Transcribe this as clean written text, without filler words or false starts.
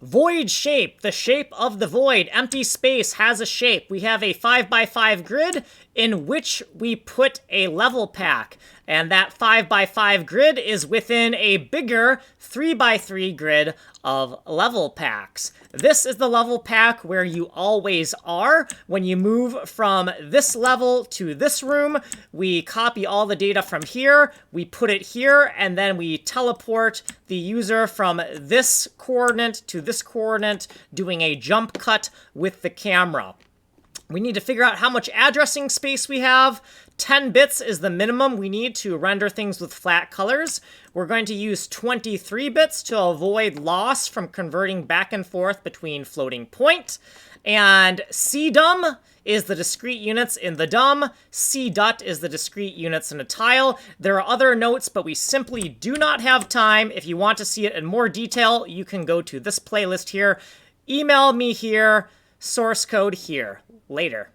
Void shape, the shape of the void. Empty space has a shape. We have a 5x5 grid in which we put a level pack. And that 5x5 grid is within a bigger 3x3 grid of level packs. This is the level pack where you always are. When you move from this level to this room, we copy all the data from here, we put it here, and then we teleport the user from this coordinate to this coordinate, doing a jump cut with the camera. We need to figure out how much addressing space we have. 10 bits is the minimum we need to render things with flat colors. We're going to use 23 bits to avoid loss from converting back and forth between floating point. And CDUM is the discrete units in the DUM. CDUT is the discrete units in a tile. There are other notes, but we simply do not have time. If you want to see it in more detail, you can go to this playlist here. Email me here, source code here. Later.